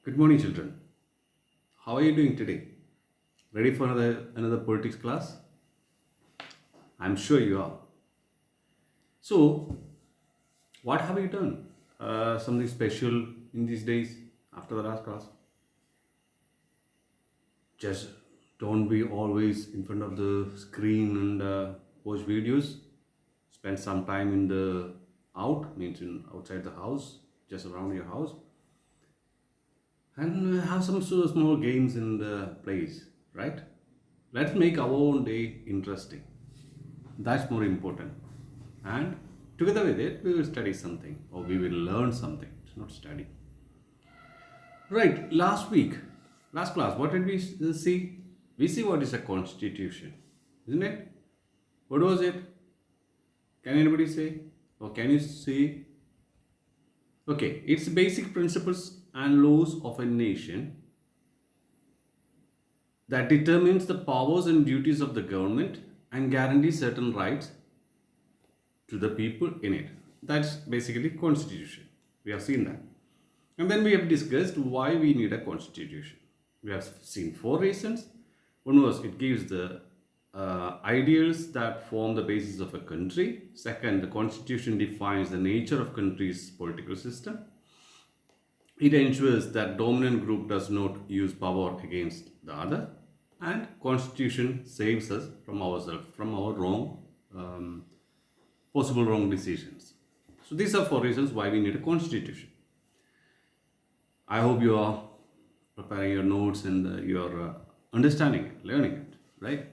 Good morning, children. How are you doing today? Ready for another politics class? I'm sure you are. So, what have you done? Something special in these days after the last class? Just don't be always in front of the screen and watch videos. Spend some time in the means in outside the house, just around your house, and have some sort of small games in the place, right? Let's make our own day interesting. That's more important. And together with it, we will study something or we will learn something. It's not study. Right, last class, what did we see? We see what is a constitution, isn't it? What was it? Can anybody say? Or can you see? Okay, it's basic principles and laws of a nation that determines the powers and duties of the government and guarantees certain rights to the people in it. That's basically constitution. We have seen that. And then we have discussed why we need a constitution. We have seen four reasons. One was it gives the ideals that form the basis of a country. Second, the constitution defines the nature of country's political system. It ensures that dominant group does not use power against the other. And constitution saves us from ourselves, from our possible wrong decisions. So these are four reasons why we need a constitution. I hope you are preparing your notes and you are understanding it, learning it, right?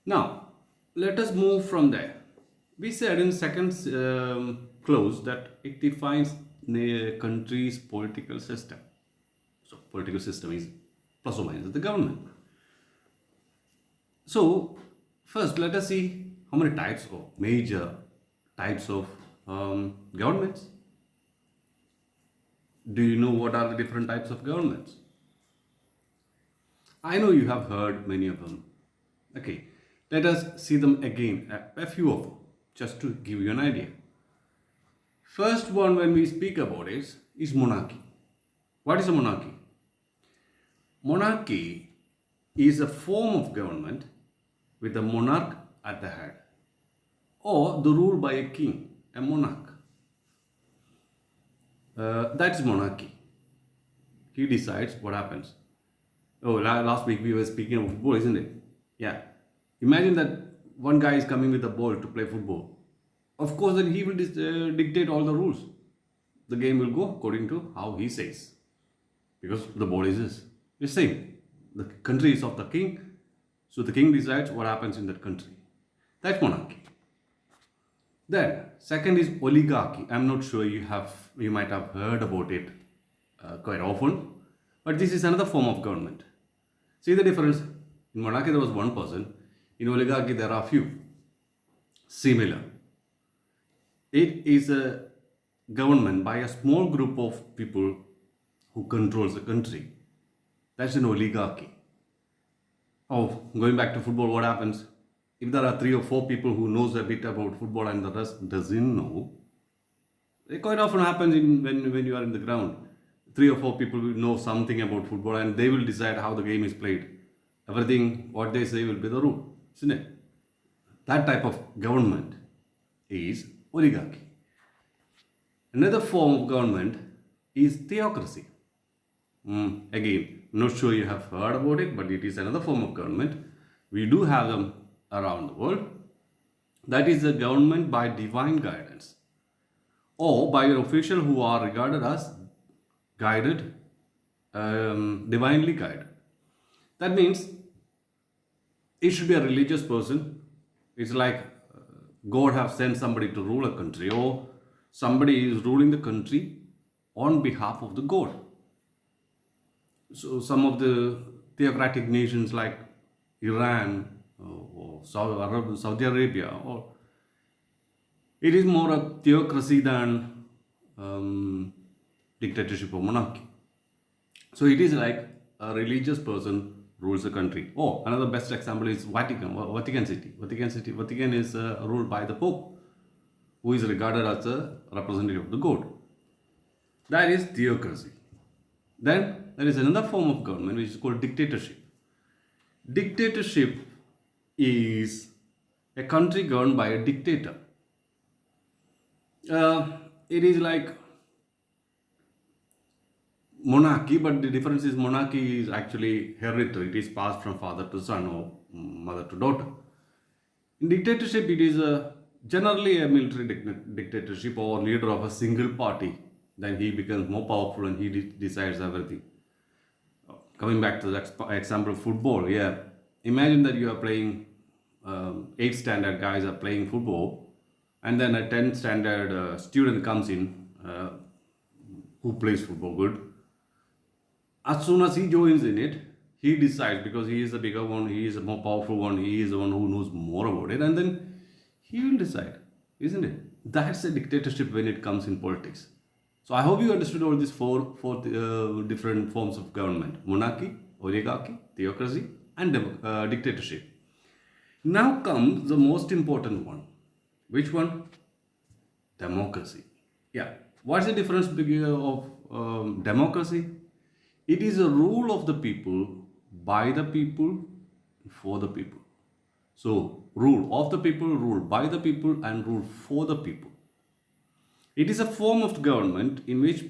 Now, let us move from there. We said in second clause that it defines the country's political system. So, political system is plus or minus the government. So, first let us see how many types or major types of governments. Do you know what are the different types of governments? I know you have heard many of them. Okay, let us see them again, a few of them, just to give you an idea. First one, when we speak about it, is monarchy. What is a monarchy? Monarchy is a form of government with a monarch at the head, or the rule by a king, a monarch. That's monarchy. He decides what happens. Oh, last week we were speaking of football, isn't it? Yeah. Imagine that one guy is coming with a ball to play football. Of course, then he will dictate all the rules. The game will go according to how he says. Because the ball is his. The same. The country is of the king. So the king decides what happens in that country. That's monarchy. Then, second is oligarchy. I'm not sure you might have heard about it quite often, but this is another form of government. See the difference? In monarchy there was one person. In oligarchy there are few. Similar. It is a government by a small group of people who controls the country. That's an oligarchy. Oh, going back to football, what happens? If there are three or four people who knows a bit about football and the rest doesn't know, it quite often happens when you are in the ground. Three or four people will know something about football and they will decide how the game is played. Everything what they say will be the rule, isn't it? That type of government is oligarchy. Another form of government is theocracy. Again, not sure you have heard about it, but it is another form of government. We do have them around the world. That is a government by divine guidance or by an official who are regarded as guided, divinely guided. That means it should be a religious person. It's like God have sent somebody to rule a country, or somebody is ruling the country on behalf of the God. So some of the theocratic nations like Iran or Saudi Arabia, or it is more a theocracy than dictatorship or monarchy. So it is like a religious person rules the country. Oh, another best example is Vatican City. Vatican is ruled by the Pope, who is regarded as a representative of the God. That is theocracy. Then there is another form of government which is called dictatorship. Dictatorship is a country governed by a dictator. It is like monarchy, but the difference is monarchy is actually hereditary. It is passed from father to son or mother to daughter. In dictatorship, it is generally a military dictatorship or leader of a single party. Then he becomes more powerful and he decides everything. Coming back to the example of football, yeah. Imagine that you are playing, 8th standard guys are playing football, and then a 10th standard student comes in who plays football good. As soon as he joins in it, he decides because he is the bigger one, he is the more powerful one, he is the one who knows more about it, and then he will decide, isn't it? That's a dictatorship when it comes in politics. So I hope you understood all these four different forms of government: monarchy, oligarchy, theocracy, and dictatorship. Now comes the most important one. Which one? Democracy. Yeah. What's the difference of democracy? It is a rule of the people, by the people, for the people. So, rule of the people, rule by the people, and rule for the people. It is a form of government in which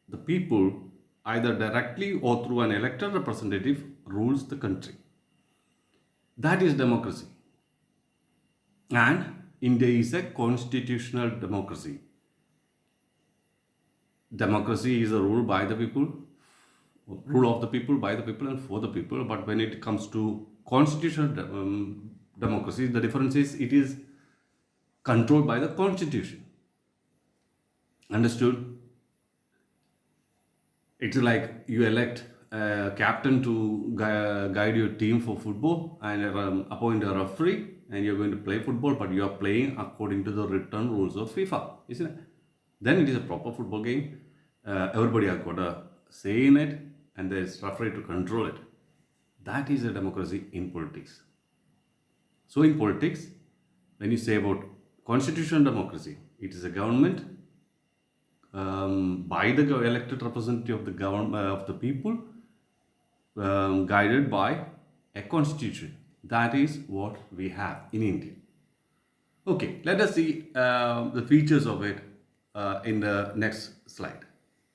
the people, either directly or through an elected representative, rules the country. That is democracy. And India is a constitutional democracy. Democracy is a rule by the people, rule of the people, by the people, and for the people. But when it comes to constitutional democracy, the difference is it is controlled by the constitution. Understood? It's like you elect a captain to guide your team for football and appoint a referee, and you're going to play football, but you are playing according to the written rules of FIFA, isn't it? Then it is a proper football game. Everybody has got a say in it, and there's referee to control it. That is a democracy in politics. So in politics, when you say about constitutional democracy, it is a government by the elected representative of the government of the people, guided by a constitution. That is what we have in India. Okay, let us see the features of it in the next slide.